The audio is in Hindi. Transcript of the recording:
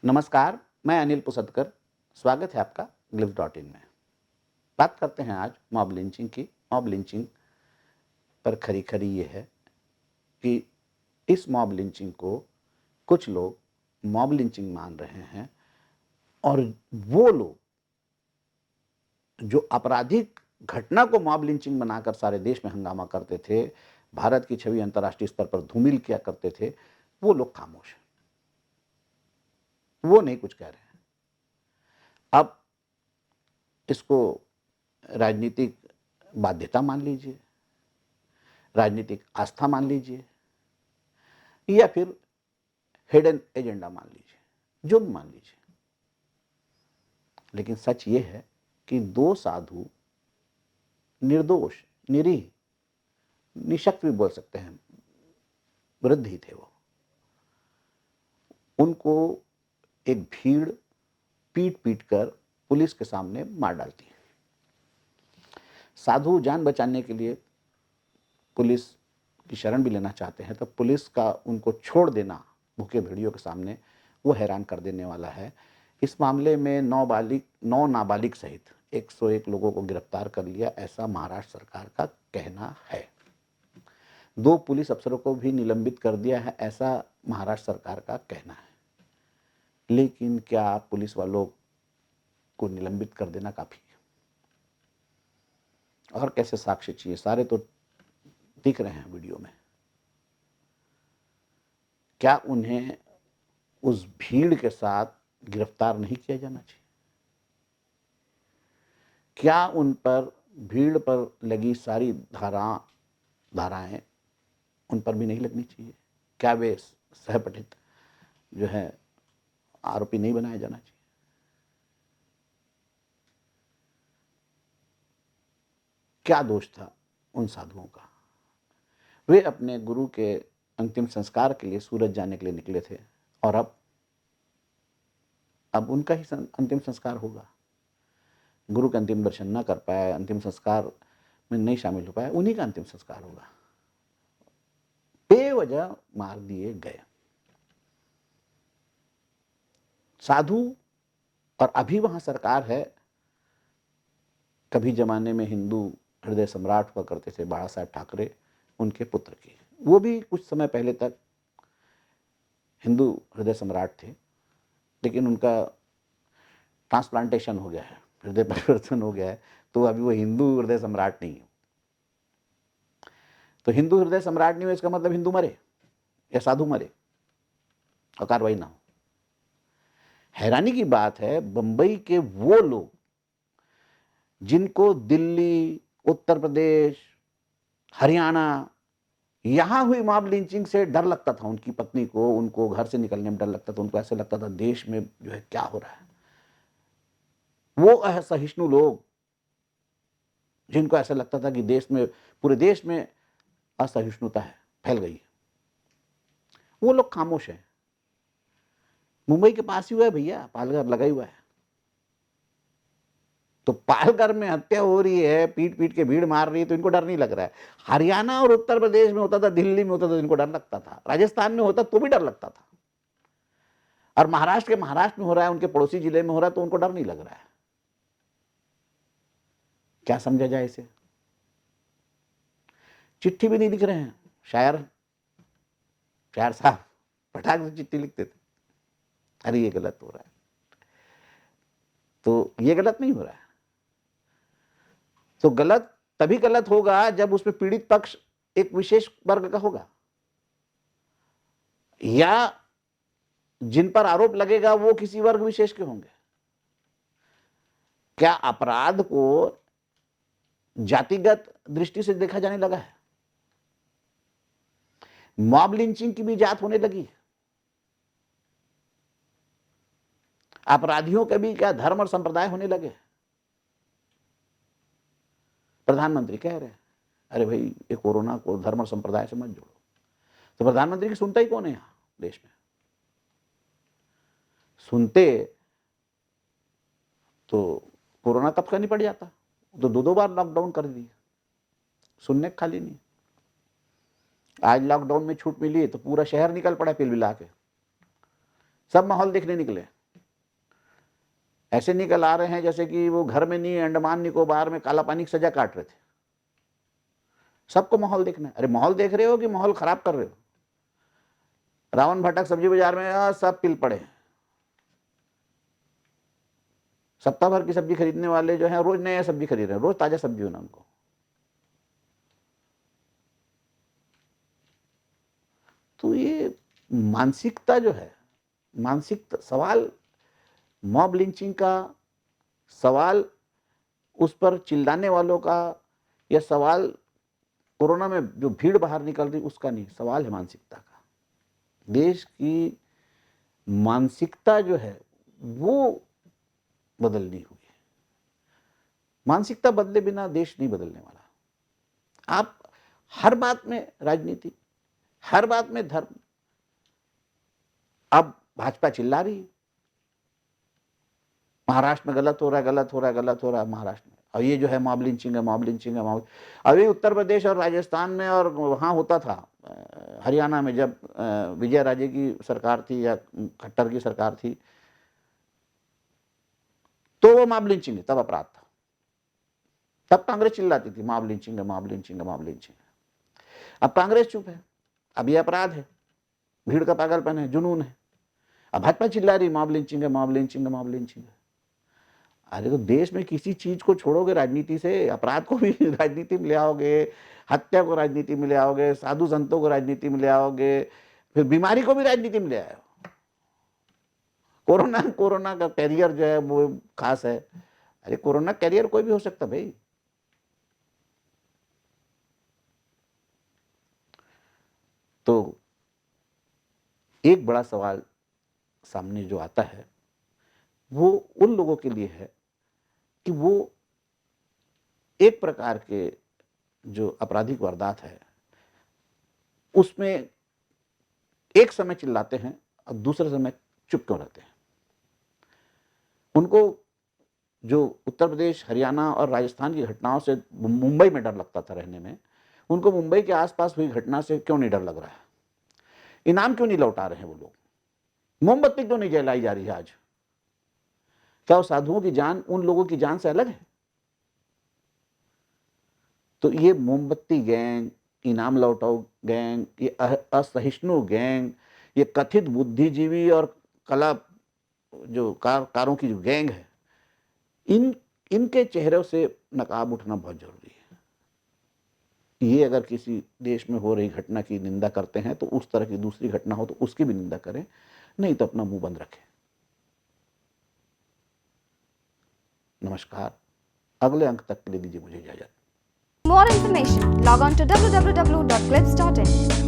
नमस्कार, मैं अनिल पुसदकर। स्वागत है आपका glimpse.in में। बात करते हैं आज मॉब लिंचिंग की। मॉब लिंचिंग पर खरी-खरी ये है कि इस मॉब लिंचिंग को कुछ लोग मॉब लिंचिंग मान रहे हैं और वो लोग जो आपराधिक घटना को मॉब लिंचिंग बनाकर सारे देश में हंगामा करते थे, भारत की छवि अंतर्राष्ट्रीय स्तर पर धूमिल किया करते थे, वो लोग खामोश हैं। वो नहीं कुछ कह रहे हैं। अब इसको राजनीतिक बाध्यता मान लीजिए, राजनीतिक आस्था मान लीजिए या फिर हिडन एजेंडा मान लीजिए, जो भी मान लीजिए। लेकिन सच ये है कि दो साधु निर्दोष, निरीह, निशक्त भी बोल सकते हैं, वृद्ध ही थे वो। उनको एक भीड़ पीट-पीट कर पुलिस के सामने मार डालती है। साधु जान बचाने के लिए पुलिस की शरण भी लेना चाहते हैं, तो पुलिस का उनको छोड़ देना भूखे भेड़ियों के सामने वो हैरान कर देने वाला है। इस मामले में 9 नाबालिग सहित 101 लोगों को गिरफ्तार कर लिया, ऐसा महाराष्ट्र सरकार का कहना है। 2 पुलिस अफसरों को भी निलंबित कर दिया है, ऐसा महाराष्ट्र सरकार का कहना है। लेकिन क्या पुलिस वालों को निलंबित कर देना काफी है? और कैसे साक्ष्य चाहिए? सारे तो दिख रहे हैं वीडियो में। क्या उन्हें उस भीड़ के साथ गिरफ्तार नहीं किया जाना चाहिए? क्या उन पर भीड़ पर लगी सारी धाराएं उन पर भी नहीं लगनी चाहिए? क्या वे सहपठित जो है आरोपी नहीं बनाया जाना चाहिए? क्या दोष था उन साधुओं का? वे अपने गुरु के अंतिम संस्कार के लिए सूरत जाने के लिए निकले थे और अब उनका ही अंतिम संस्कार होगा। गुरु का अंतिम दर्शन न कर पाए, अंतिम संस्कार में नहीं शामिल हो पाए, उन्हीं का अंतिम संस्कार होगा। बेवजह मार दिए गए साधु। और अभी वहां सरकार है, कभी जमाने में हिंदू हृदय सम्राट हुआ करते थे बाला साहेब ठाकरे, उनके पुत्र की। वो भी कुछ समय पहले तक हिंदू हृदय सम्राट थे, लेकिन उनका ट्रांसप्लांटेशन हो गया है, हृदय परिवर्तन हो गया है, तो अभी वो हिंदू हृदय सम्राट नहीं है। तो हिंदू हृदय सम्राट नहीं हो इसका मतलब हिंदू मरे या साधु मरे और कार्रवाई ना हो। हैरानी की बात है, बंबई के वो लोग जिनको दिल्ली, उत्तर प्रदेश, हरियाणा, यहां हुई मॉब लिंचिंग से डर लगता था, उनकी पत्नी को, उनको घर से निकलने में डर लगता था, उनको ऐसे लगता था देश में जो है क्या हो रहा है। वो असहिष्णु लोग जिनको ऐसा लगता था कि देश में, पूरे देश में असहिष्णुता है, फैल गई है, वो लोग खामोश हैं। मुंबई के पास ही हुआ है भैया, पालघर लगा ही हुआ है। तो पालघर में हत्या हो रही है, पीट पीट के भीड़ मार रही है, तो इनको डर नहीं लग रहा है। हरियाणा और उत्तर प्रदेश में होता था, दिल्ली में होता था, इनको डर लगता था। राजस्थान में होता तो भी डर लगता था। और महाराष्ट्र में हो रहा है, उनके पड़ोसी जिले में हो रहा है, तो उनको डर नहीं लग रहा है। क्या समझा जाए इसे? चिट्ठी भी नहीं लिख रहे हैं। शायर साहब फटाक से चिट्ठी लिखते थे, अरे ये गलत हो रहा है, तो ये गलत नहीं हो रहा है। तो गलत तभी गलत होगा जब उसमें पीड़ित पक्ष एक विशेष वर्ग का होगा, या जिन पर आरोप लगेगा वो किसी वर्ग विशेष के होंगे। क्या अपराध को जातिगत दृष्टि से देखा जाने लगा है? मॉब लिंचिंग की भी जात होने लगी। अपराधियों के भी क्या धर्म और संप्रदाय होने लगे? प्रधानमंत्री कह रहे हैं, अरे भाई ये कोरोना को धर्म और संप्रदाय से मत जोड़ो। तो प्रधानमंत्री की सुनता ही कौन है यहां देश में? सुनते तो कोरोना कब का निपट जाता। तो 2 बार लॉकडाउन कर दिए, सुनने खाली नहीं। आज लॉकडाउन में छूट मिली तो पूरा शहर निकल पड़ा पिल मिला के, सब माहौल देखने निकले। ऐसे निकल आ रहे हैं जैसे कि वो घर में नहीं, अंडमान निकोबार में काला पानी की सजा काट रहे थे। सबको माहौल देखना है। अरे माहौल देख रहे हो कि माहौल खराब कर रहे हो? रावण भटक सब्जी बाजार में सब पिल पड़े। सप्ताह भर की सब्जी खरीदने वाले जो है रोज नया सब्जी खरीद रहे हैं, रोज ताजा सब्जी होना उनको। तो ये मानसिकता जो है, मानसिक सवाल मॉब लिंचिंग का, सवाल उस पर चिल्लाने वालों का, या सवाल कोरोना में जो भीड़ बाहर निकल रही उसका नहीं, सवाल है मानसिकता का। देश की मानसिकता जो है वो बदलनी हुई है। मानसिकता बदले बिना देश नहीं बदलने वाला। आप हर बात में राजनीति, हर बात में धर्म। अब भाजपा चिल्ला रही है महाराष्ट्र में गलत हो रहा है, गलत हो रहा है, गलत हो रहा है महाराष्ट्र में। और ये जो है मॉब लिंचिंग है, मॉब लिंचिंग है, मॉब। अभी उत्तर प्रदेश और राजस्थान में और वहाँ होता था हरियाणा में, जब विजय राजे की सरकार थी या खट्टर की सरकार थी, तो वो मॉब लिंचिंग है, तब अपराध था। तब कांग्रेस चिल्लाती थी मॉब लिंचिंग है, मॉब लिंचिंग है, मॉब लिंचिंग है। अब कांग्रेस चुप है, अब ये अपराध है, भीड़ का पागलपन है, जुनून है। अब भाजपा चिल्ला रही मॉब लिंचिंग है, मॉब लिंचिंग है, मॉब लिंचिंग है। अरे तो देश में किसी चीज को छोड़ोगे राजनीति से, अपराध को भी राजनीति में ले आओगे, हत्या को राजनीति में ले आओगे, साधु संतों को राजनीति में ले आओगे, फिर बीमारी को भी राजनीति में ले आए। कोरोना का कैरियर जो है वो खास है। अरे कोरोना कैरियर कोई भी हो सकता भाई। तो एक बड़ा सवाल सामने जो आता है वो उन लोगों के लिए है कि वो एक प्रकार के जो आपराधिक वारदात है उसमें एक समय चिल्लाते हैं और दूसरे समय चुप क्यों रहते हैं। उनको जो उत्तर प्रदेश, हरियाणा और राजस्थान की घटनाओं से मुंबई में डर लगता था रहने में, उनको मुंबई के आसपास हुई घटना से क्यों नहीं डर लग रहा है? इनाम क्यों नहीं लौटा रहे हैं वो लोग? मोमबत्ती क्यों नहीं जलाई जा रही है आज? क्या साधुओं की जान उन लोगों की जान से अलग है? तो ये मोमबत्ती गैंग, इनाम लौटाओ गैंग, ये असहिष्णु गैंग, ये कथित बुद्धिजीवी और कला जो कारों की जो गैंग है, इनके चेहरों से नकाब उठना बहुत जरूरी है। ये अगर किसी देश में हो रही घटना की निंदा करते हैं तो उस तरह की दूसरी घटना हो तो उसकी भी निंदा करें, नहीं तो अपना मुंह बंद रखें। नमस्कार, अगले अंक तक के लिए दीजिए मुझे इजाजत। For more information, log on to www.clips.in.